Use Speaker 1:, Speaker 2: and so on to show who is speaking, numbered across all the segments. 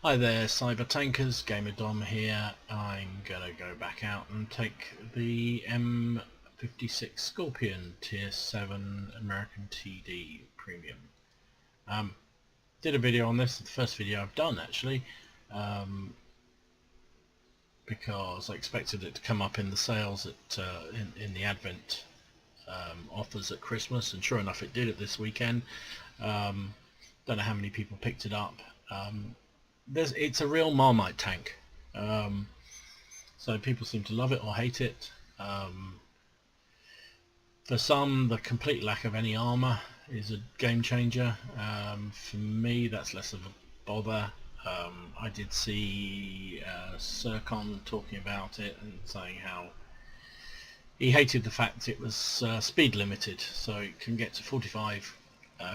Speaker 1: Hi there, Cyber Tankers, Gamer Dom here. I'm gonna go back out and take the M56 Scorpion Tier 7 American TD Premium. Did a video on this, the first video I've done actually, because I expected it to come up in the sales at in the Advent offers at Christmas, and sure enough it did it this weekend. Don't know how many people picked it up. It's a real Marmite tank, so people seem to love it or hate it. For some, the complete lack of any armor is a game changer. For me, that's less of a bother. I did see Sircon talking about it and saying how he hated the fact it was speed limited, so it can get to 45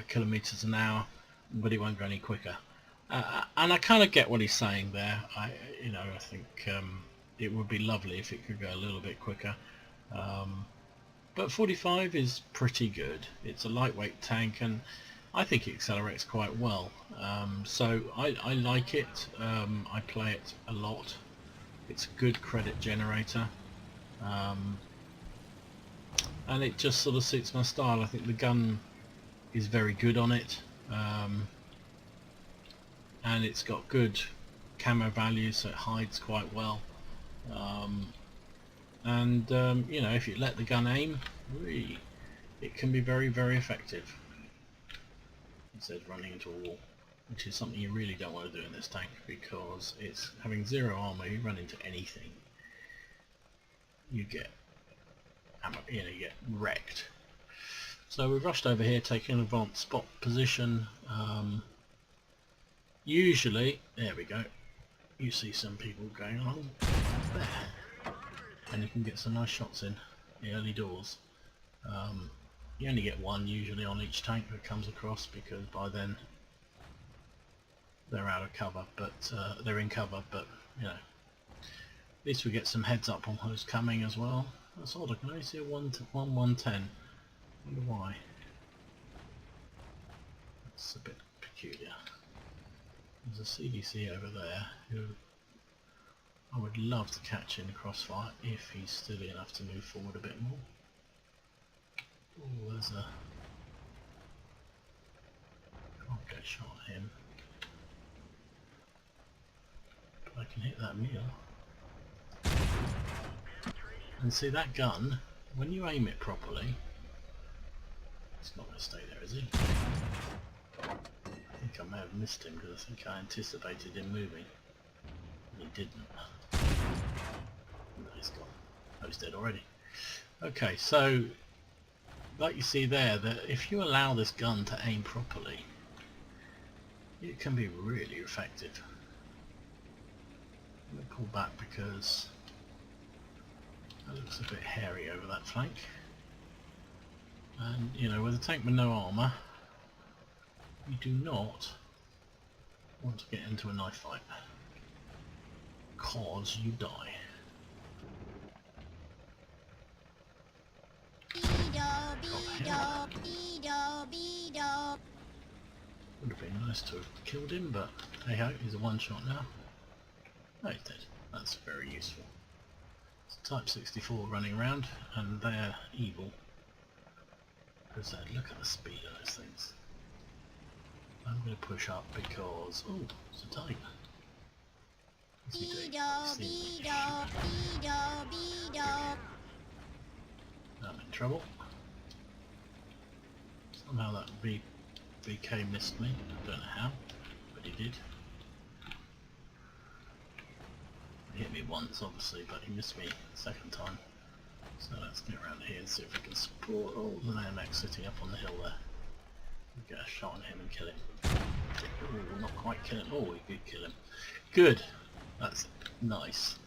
Speaker 1: kilometers an hour, but it won't go any quicker. And I kind of get what he's saying there. I think it would be lovely if it could go a little bit quicker, but 45 is pretty good. It's a lightweight tank, and I think it accelerates quite well. So I like it. I play it a lot. It's a good credit generator, and it just sort of suits my style. I think the gun is very good on it. And it's got good camo value, so it hides quite well. If you let the gun aim, it can be very, very effective. Instead of running into a wall, which is something you really don't want to do in this tank, because it's having zero armor. You run into anything, you get wrecked. So we've rushed over here, taking an advanced spot position. Usually, there we go, you see some people going along there, and you can get some nice shots in the early doors. You only get one usually on each tank that comes across, because by then they're out of cover, but they're in cover, but at least we get some heads up on who's coming as well. That's odd, I can only see a 110. I wonder why. That's a bit peculiar. There's a CDC over there who I would love to catch in the crossfire if he's steady enough to move forward a bit more. Oh, there's a... Can't get a shot at him. But I can hit that mule. And see, that gun, when you aim it properly, it's not going to stay there, is he? I think I may have missed him, because I think I anticipated him moving, and he didn't. No, he's gone. Oh, he's dead already. Okay, so like you see there, that if you allow this gun to aim properly, it can be really effective. I'm going to pull back because that looks a bit hairy over that flank, and with a tank with no armour, you do not want to get into a knife fight, cause you die. Would have been nice to have killed him, but hey ho, he's a one shot now. Oh, he's dead. That's very useful. It's a Type 64 running around, and they're evil. Because look at the speed of those things. I'm going to push up because... oh, it's a tiger. What's he doing? I'm in trouble. Somehow that VK missed me. I don't know how, but he did. He hit me once obviously, but he missed me the second time. So let's get around here and see if we can support all the AMX sitting up on the hill there. Get a shot on him and kill him. Ooh, not quite kill him. Oh, we did kill him. Good. That's nice.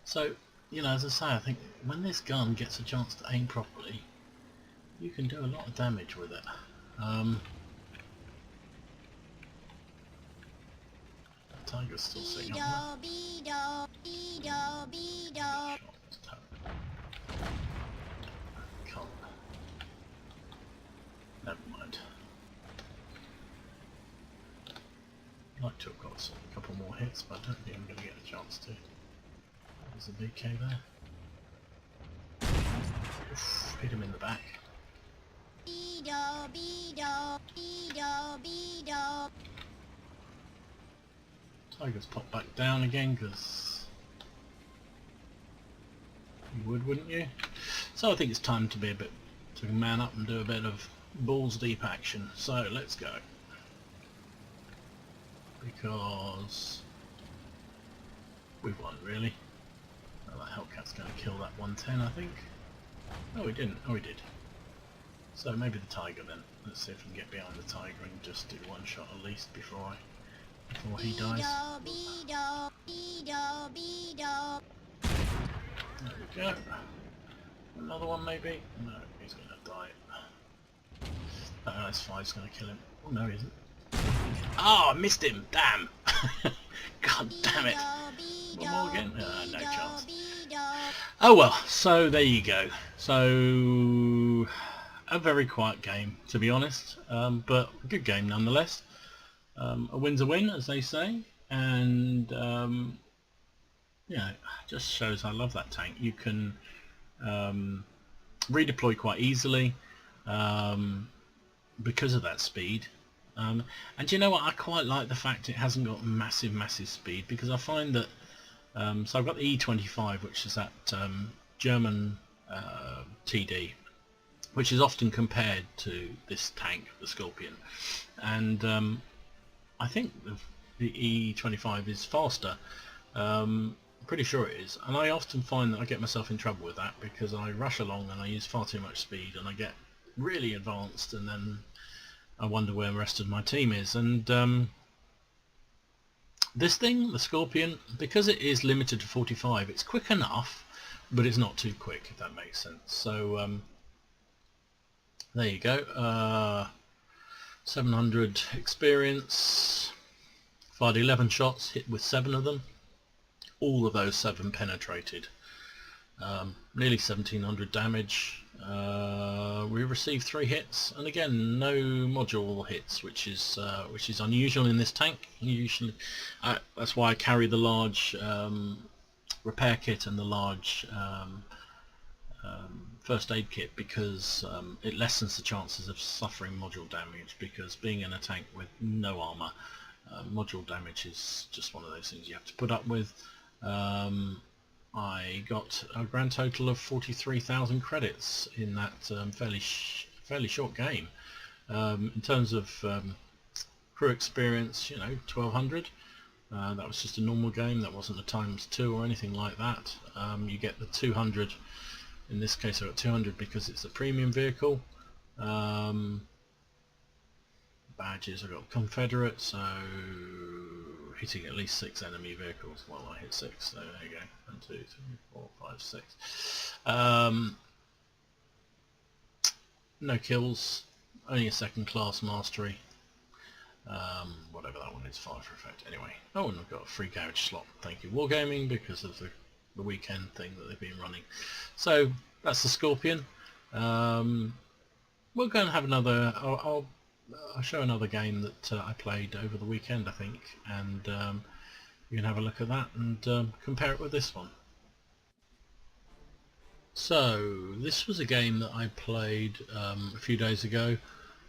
Speaker 1: So, as I say, I think when this gun gets a chance to aim properly, you can do a lot of damage with it. The tiger's still sitting up there. Can't. Never mind. I'd like to have got a couple more hits, but I don't think I'm going to get a chance to. There's a BK there. Oof, hit him in the back. Tiger's popped back down again because you would, wouldn't you? So I think it's time to man up and do a bit of balls deep action. So let's go, because we've won really. Oh, that Hellcat's going to kill that 110, I think. Oh, he didn't. Oh, he did. So maybe the Tiger then. Let's see if we can get behind the Tiger and just do one shot at least before he dies. There we go. Another one maybe? No, he's going to die. Oh, that's fine, he's going to kill him. Oh no, he isn't. Oh, I missed him! Damn! God damn it! One more again? No chance. Oh well, so there you go. So, a very quiet game, to be honest, but a good game nonetheless. A win's a win, as they say, and yeah, just shows I love that tank. You can redeploy quite easily because of that speed. And you know what, I quite like the fact it hasn't got massive speed, because I find that so I've got the E25, which is that German TD, which is often compared to this tank, the Scorpion, and I think the E25 is faster. Pretty sure it is, and I often find that I get myself in trouble with that because I rush along and I use far too much speed and I get really advanced, and then I wonder where the rest of my team is. And this thing, the Scorpion, because it is limited to 45, it's quick enough, but it's not too quick, if that makes sense. So there you go. 700 experience, fired 11 shots, hit with 7 of them. All of those 7 penetrated. Nearly 1700 damage. We received 3 hits, and again no module hits, which is unusual in this tank. Usually, that's why I carry the large repair kit and the large first aid kit, because it lessens the chances of suffering module damage, because being in a tank with no armor, module damage is just one of those things you have to put up with. I got a grand total of 43,000 credits in that fairly short game. In terms of crew experience, you know, 1200. That was just a normal game, that wasn't a ×2 or anything like that. You get the 200, in this case I got 200 because it's a premium vehicle. Badges, I got Confederate, so hitting at least 6 enemy vehicles. Well, I hit 6, so there you go. 1, 2, 3, 4, 5, 6. No kills, only a 2nd class mastery. Whatever that one is, 5 for effect. Anyway, oh, and I've got a free garage slot. Thank you, Wargaming, because of the weekend thing that they've been running. So that's the Scorpion. We're going to have another. I'll show another game that I played over the weekend, I think, and you can have a look at that and compare it with this one. So this was a game that I played a few days ago.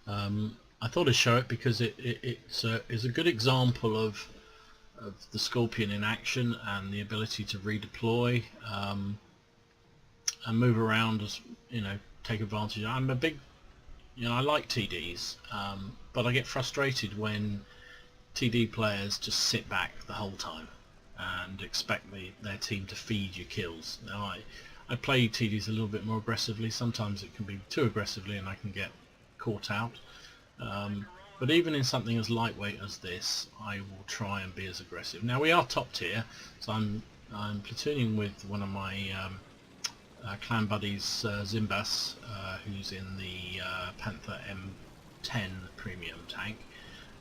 Speaker 1: I thought I'd show it because it's a good example of the Scorpion in action and the ability to redeploy and move around, as you know, take advantage. I'm a big, I like TDs, but I get frustrated when TD players just sit back the whole time and expect their team to feed you kills. Now I play TDs a little bit more aggressively. Sometimes it can be too aggressively and I can get caught out. But even in something as lightweight as this, I will try and be as aggressive. Now we are top tier, so I'm platooning with one of my clan buddies, Zimbas, who's in the Panther M10 premium tank,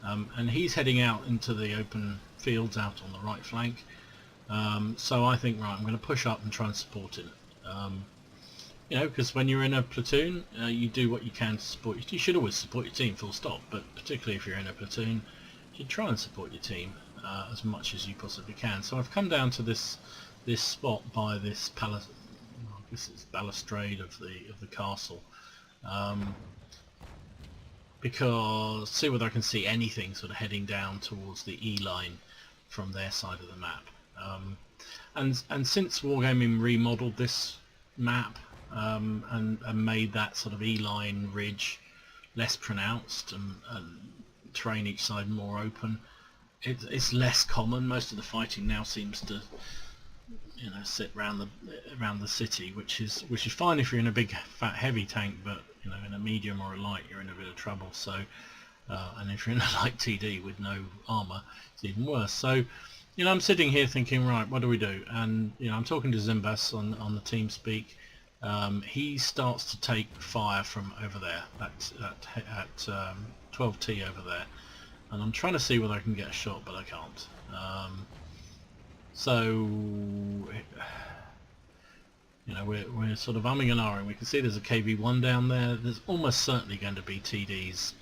Speaker 1: and he's heading out into the open fields out on the right flank. So I think, right, I'm going to push up and try and support him. You know, because when you're in a platoon, you do what you can to support. You should always support your team, full stop. But particularly if you're in a platoon, you try and support your team. as much as you possibly can. So I've come down to this spot by this this is balustrade of the castle, because see whether I can see anything sort of heading down towards the E line from their side of the map. And since Wargaming remodeled this map and made that sort of E line ridge less pronounced and terrain each side more open, it's less common. Most of the fighting now seems to, you know, sit around the city, which is fine if you're in a big fat heavy tank, but you know, in a medium or a light you're in a bit of trouble. So and if you're in a light TD with no armor, it's even worse. So you know, I'm sitting here thinking, right, what do we do? And you know, I'm talking to Zimbas on the team speak. He starts to take fire from over there at 12T over there, and I'm trying to see whether I can get a shot, but I can't. So you know, we're sort of umming and ahhing. We can see there's a KV-1 down there. There's almost certainly going to be TDs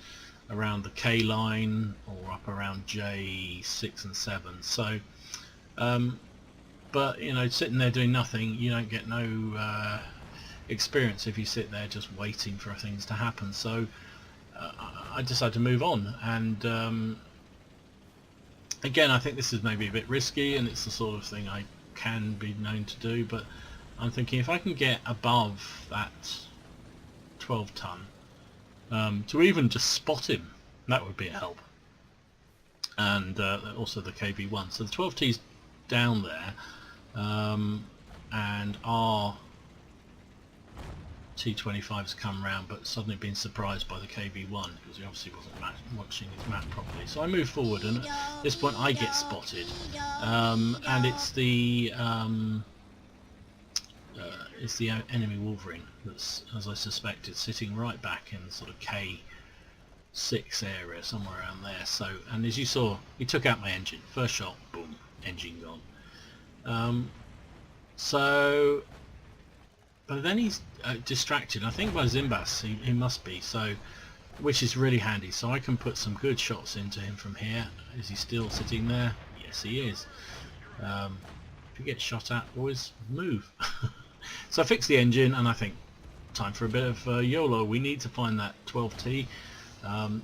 Speaker 1: around the K line or up around J6 and 7. So but you know, sitting there doing nothing, you don't get no experience if you sit there just waiting for things to happen. So I decided to move on, and again, I think this is maybe a bit risky, and it's the sort of thing I can be known to do, but I'm thinking if I can get above that 12 ton to even just spot him, that would be a help. And also the KV-1. So the 12T's down there, and our T-25's come round, but suddenly been surprised by the KV-1 because he obviously wasn't watching his map properly. So I move forward, and at this point I get spotted, and it's the enemy Wolverine that's, as I suspected, sitting right back in the sort of K6 area, somewhere around there. So, and as you saw, he took out my engine. First shot, boom, engine gone. So, but then he's distracted, I think, by Zimbas. He must be, so, which is really handy. So I can put some good shots into him from here. Is he still sitting there? Yes, he is. If you get shot at, boys, move. So I fixed the engine, and I think time for a bit of YOLO. We need to find that 12T.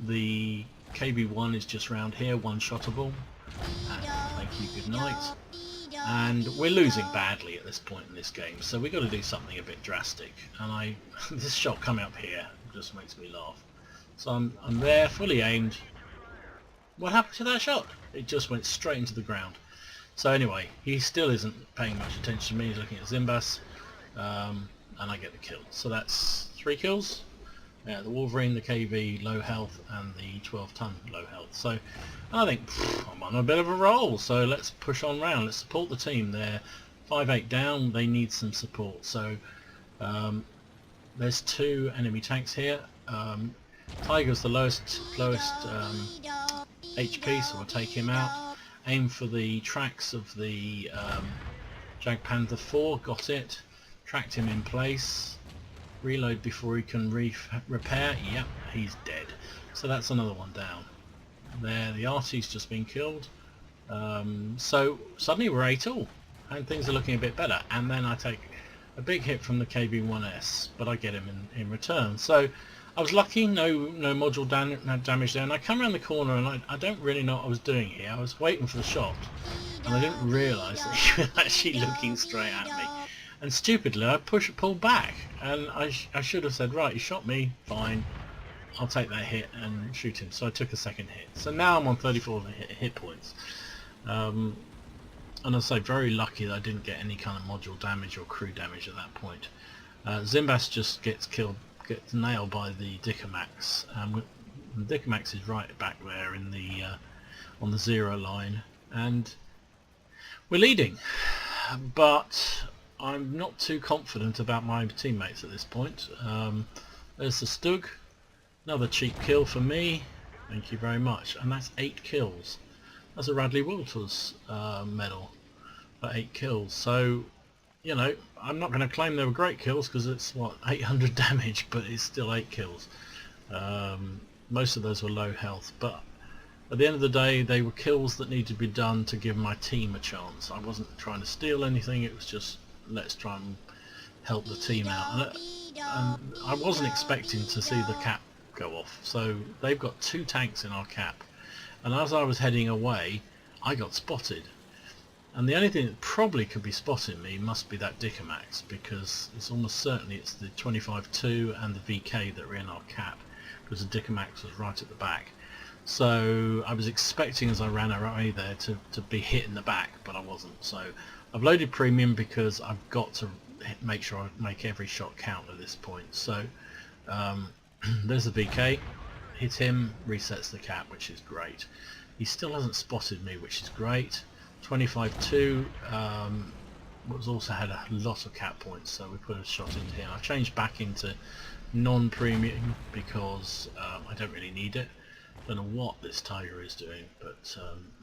Speaker 1: The KB1 is just round here, one-shottable. Thank you, good night. And we're losing badly at this point in this game, so we've got to do something a bit drastic. And this shot coming up here just makes me laugh. So I'm there, fully aimed. What happened to that shot? It just went straight into the ground. So anyway, he still isn't paying much attention to me. He's looking at Zimbas, and I get the kill. So that's 3 kills. Yeah, the Wolverine, the KV low health, and the 12-ton low health. So I think I'm on a bit of a roll. So let's push on round. Let's support the team. They're 5-8 down. They need some support. So there's 2 enemy tanks here. Tiger's the lowest HP, so we'll take him out. Aim for the tracks of the Jag Panther 4. Got it. Tracked him in place. Reload before he can repair. Yep, he's dead. So that's another one down. There, the RT's just been killed. So suddenly we're 8-all, and things are looking a bit better. And then I take a big hit from the KB-1S, but I get him in return. So I was lucky, no module damage there. And I come around the corner, and I don't really know what I was doing here. I was waiting for the shot, and I didn't realise that he was actually looking straight at me. And stupidly, I pulled back, and I should have said, right, he shot me, fine, I'll take that hit and shoot him. So I took a second hit. So now I'm on 34 hit points. And I'll say very lucky that I didn't get any kind of module damage or crew damage at that point. Zimbas just gets nailed by the Dickomax. The Dickomax is right back there in the on the 0 line, and we're leading. But I'm not too confident about my teammates at this point. There's the Stug, another cheap kill for me, thank you very much, and that's 8 kills. That's a Radley Walters medal for 8 kills. So, you know, I'm not going to claim they were great kills because it's, what, 800 damage, but it's still 8 kills. Most of those were low health, but at the end of the day, they were kills that needed to be done to give my team a chance. I wasn't trying to steal anything, it was just let's try and help the team out. And I wasn't expecting to see the cap go off. So they've got 2 tanks in our cap, and as I was heading away I got spotted. And the only thing that probably could be spotting me must be that Dickermax, because it's almost certainly it's the 25-2 and the VK that are in our cap, because the Dickermax was right at the back. So I was expecting as I ran away there to be hit in the back, but I wasn't. So I've loaded premium because I've got to make sure I make every shot count at this point. So there's the VK, hit him, resets the cap, which is great. He still hasn't spotted me, which is great. 25-2 was also had a lot of cap points, so we put a shot into him. I changed back into non-premium because I don't really need it. Don't know what this tiger is doing, but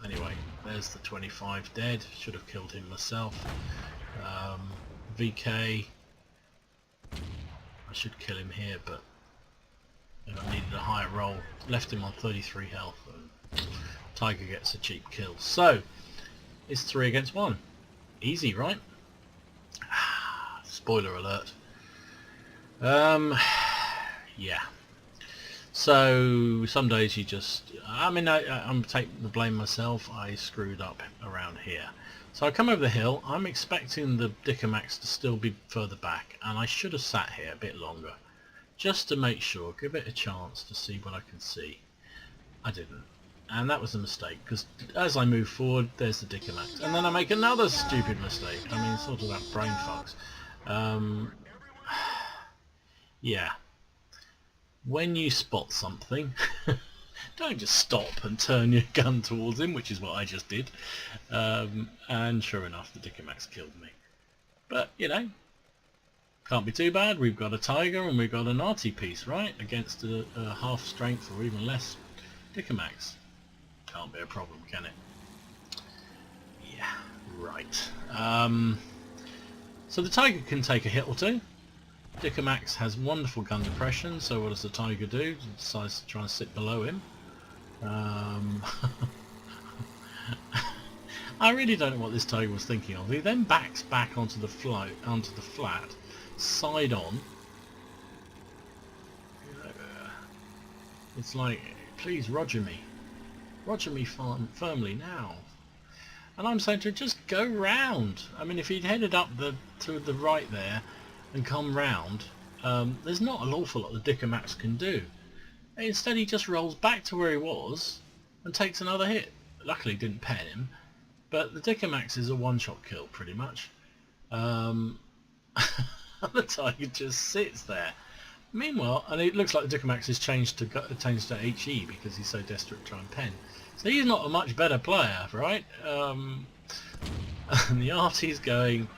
Speaker 1: anyway, there's the 25 dead. Should have killed him myself. VK, I should kill him here, but I needed a higher roll. Left him on 33 health, and tiger gets a cheap kill. So it's 3 against 1. Easy, right? Spoiler alert. Yeah. So some days you just, I'm taking the blame myself. I screwed up around here. So I come over the hill. I'm expecting the Dickermax to still be further back, and I should have sat here a bit longer, just to make sure, give it a chance to see what I can see. I didn't, and that was a mistake, because as I move forward, there's the Dickermax, and then I make another stupid mistake. I mean, sort of that brain fucks. Yeah. When you spot something, don't just stop and turn your gun towards him, which is what I just did. And sure enough, the Dickermax killed me. But, you know, can't be too bad. We've got a tiger and we've got an arty piece, right? Against a half strength or even less Dickermax. Can't be a problem, can it? Yeah, right. So the tiger can take a hit or two. Dickermax has wonderful gun depression, so what does the tiger do? He decides to try and sit below him. I really don't know what this tiger was thinking of. He then backs back onto the flat, side on. It's like, please Roger me firmly now. And I'm saying to him, just go round. I mean, if he'd headed up to the right there and come round, there's not an awful lot the Dickermax can do. Instead he just rolls back to where he was and takes another hit. Luckily didn't pen him, but the Dickermax is a one-shot kill pretty much. The tiger just sits there. Meanwhile, and it looks like the Dickermax has changed to HE because he's so desperate to try and pen. So he's not a much better player, right? And the arty's going,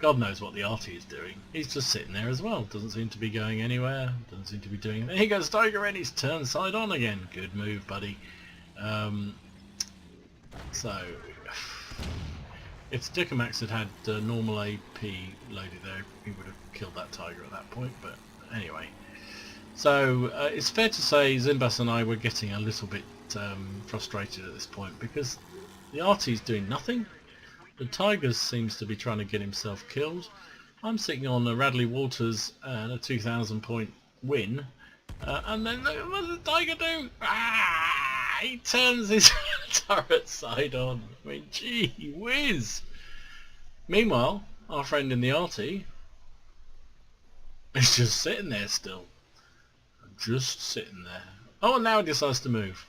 Speaker 1: God knows what the arty is doing. He's just sitting there as well. Doesn't seem to be going anywhere. Doesn't seem to be doing... There he goes, tiger in. He's turned side on again. Good move, buddy. So, if the Dickermax had had normal AP loaded there, he would have killed that tiger at that point. But anyway. So, it's fair to say Zimbas and I were getting a little bit frustrated at this point, because the arty's doing nothing. The tiger seems to be trying to get himself killed. I'm sitting on a Radley Walters and a 2,000 point win, and then look, what does the tiger do? He turns his turret side on. I mean, gee whiz. Meanwhile, our friend in the arty is just sitting there still. Just sitting there. Oh, and now he decides to move.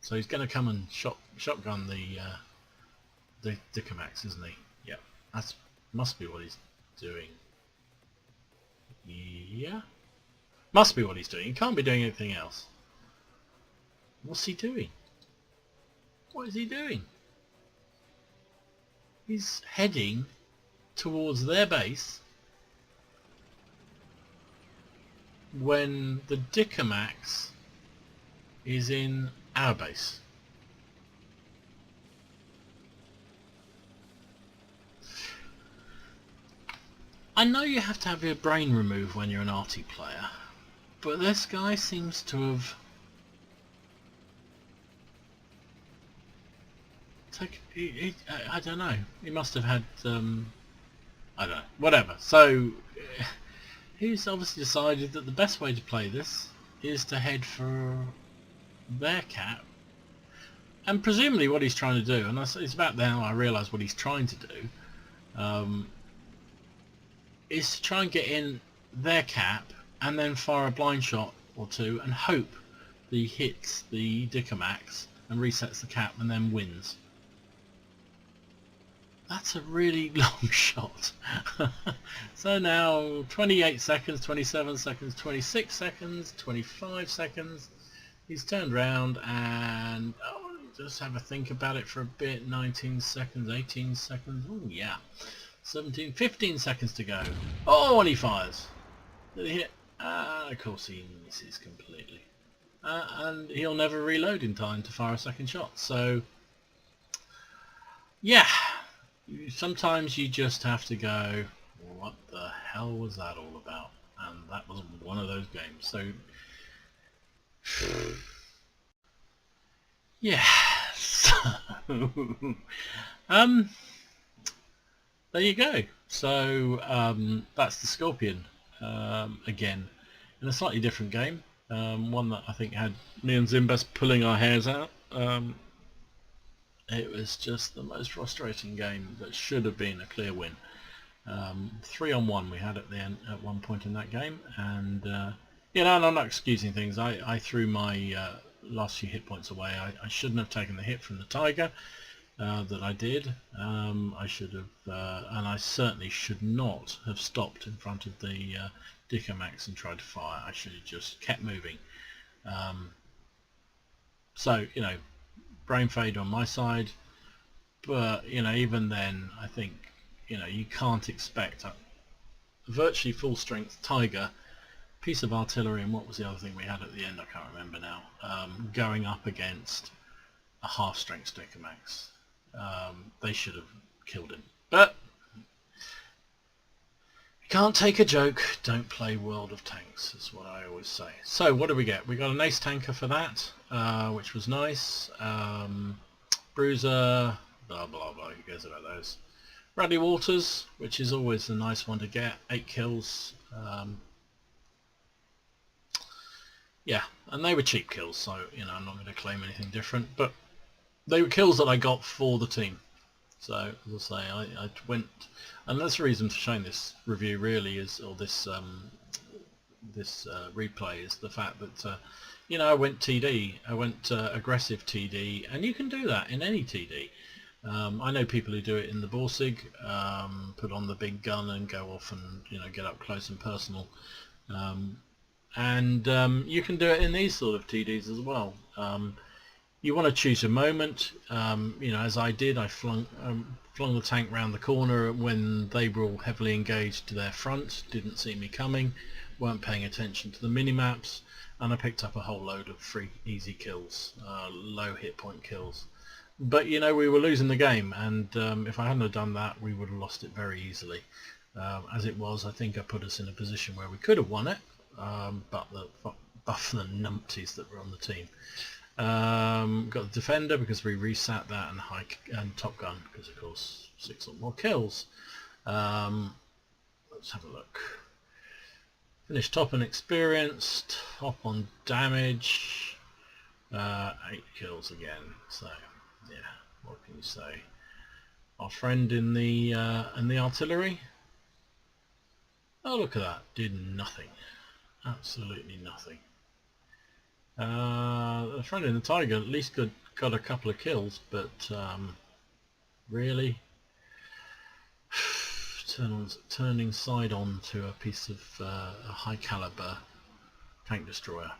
Speaker 1: So he's going to come and shotgun the Dickermax, isn't he? Yeah, that must be what he's doing. Yeah, must be what he's doing. He can't be doing anything else. What's he doing? What is he doing? He's heading towards their base when the Dickermax is in our base. I know you have to have your brain removed when you're an arty player, but this guy seems to have I don't know. He must have had I don't know. Whatever. So he's obviously decided that the best way to play this is to head for their cap, and presumably what he's trying to do, and it's about now I realise what he's trying to do, is to try and get in their cap and then fire a blind shot or two and hope that he hits the Dickomax and resets the cap and then wins. That's a really long shot. So now 28 seconds, 27 seconds, 26 seconds, 25 seconds. He's turned around and just have a think about it for a bit. 19 seconds, 18 seconds. Oh yeah. 17, 15 seconds to go. Oh, and he fires. Did he hit? Of course he misses completely. And he'll never reload in time to fire a second shot. So yeah. Sometimes you just have to go, what the hell was that all about? And that was one of those games. So yeah, so there you go. So that's the Scorpion, again in a slightly different game, one that I think had me and Zimbas pulling our hairs out. It was just the most frustrating game that should have been a clear win. 3-on-1 we had at the end at one point in that game, and you know, and I'm not excusing things. I threw my last few hit points away. I shouldn't have taken the hit from the Tiger that I did. I should have, and I certainly should not have stopped in front of the Dickomax and tried to fire. I should have just kept moving. So you know, brain fade on my side, but you know, even then I think, you know, you can't expect a virtually full strength Tiger, piece of artillery, and what was the other thing we had at the end, I can't remember now, going up against a half strength Dickomax. They should have killed him, but you can't take a joke, don't play World of Tanks, is what I always say. So what do we get? We got an ace tanker for that, which was nice. Bruiser, blah blah blah, who cares about those. Bradley Waters, which is always a nice one to get, 8 kills. Yeah, and they were cheap kills, so you know, I'm not going to claim anything different, but they were kills that I got for the team. So as I say, I went, and that's the reason for showing this review really is, or this replay, is the fact that you know, I went TD, I went aggressive TD, and you can do that in any TD. I know people who do it in the Borsig, put on the big gun and go off and, you know, get up close and personal, and you can do it in these sort of TDs as well. You want to choose a moment, you know, as I did. I flung the tank round the corner when they were all heavily engaged to their front, didn't see me coming, weren't paying attention to the mini-maps, and I picked up a whole load of free easy kills, low hit point kills. But you know, we were losing the game, and if I hadn't have done that, we would have lost it very easily. As it was, I think I put us in a position where we could have won it, but the numpties that were on the team. Got the defender because we resat that, and top gun because of course 6 or more kills. Let's have a look. Finished top and experienced, top on damage, 8 kills again. So yeah, what can you say? Our friend in the artillery. Oh, look at that! Did nothing, absolutely nothing. The friend in the Tiger at least got a couple of kills, but really, turning side on to a piece of a high caliber tank destroyer.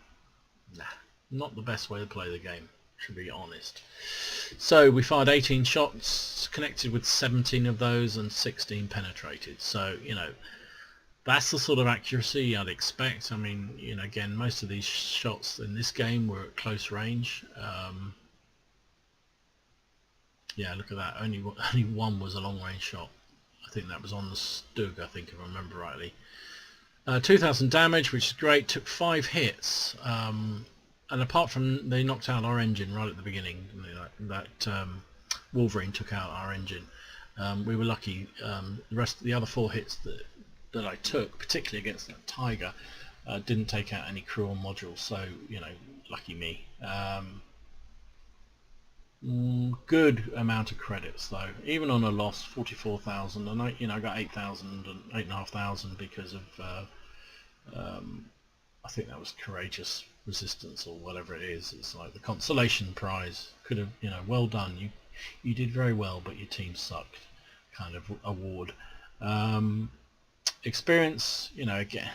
Speaker 1: Nah, not the best way to play the game, to be honest. So we fired 18 shots, connected with 17 of those, and 16 penetrated. So you know, that's the sort of accuracy I'd expect. I mean, you know, again, most of these shots in this game were at close range. Yeah, look at that. Only one was a long range shot. I think that was on the Stug, I think, if I remember rightly. 2,000 damage, which is great. Took 5 hits, and apart from they knocked out our engine right at the beginning, that Wolverine took out our engine. We were lucky. The other 4 hits that I took, particularly against that Tiger, didn't take out any crew or modules, so lucky me. Good amount of credits though, even on a loss, 44,000, and I got 8,000 and 8,500 because of I think that was courageous resistance or whatever it is. It's like the consolation prize. Could have, well done, you did very well, but your team sucked kind of award. Experience, again,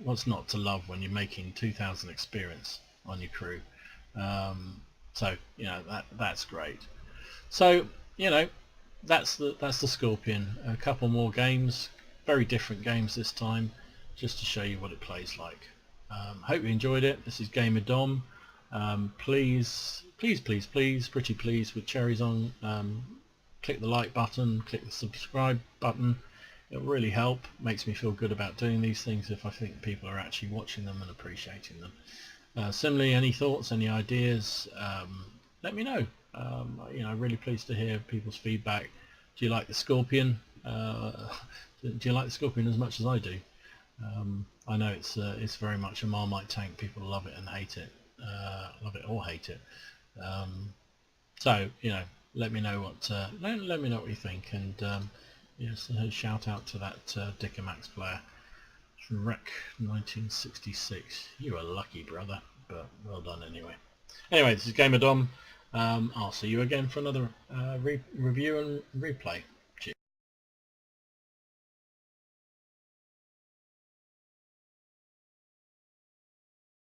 Speaker 1: what's not to love when you're making 2,000 experience on your crew. So that's great. So that's the Scorpion. A couple more games, very different games this time, just to show you what it plays like. Hope you enjoyed it. This is Gamer Dom. Please, pretty please, with cherries on, click the like button, click the subscribe button. It'll really help. Makes me feel good about doing these things if I think people are actually watching them and appreciating them. Similarly, any thoughts, any ideas, let me know. I'm really pleased to hear people's feedback. Do you like the Scorpion? Do you like the Scorpion as much as I do? I know it's very much a Marmite tank. People love it and hate it, love it or hate it. So let me know what let me know what you think, and yes, shout out to that Dicker Max player. Rec 1966. You are lucky, brother, but well done anyway. Anyway, this is Gamer Dom. I'll see you again for another review and replay.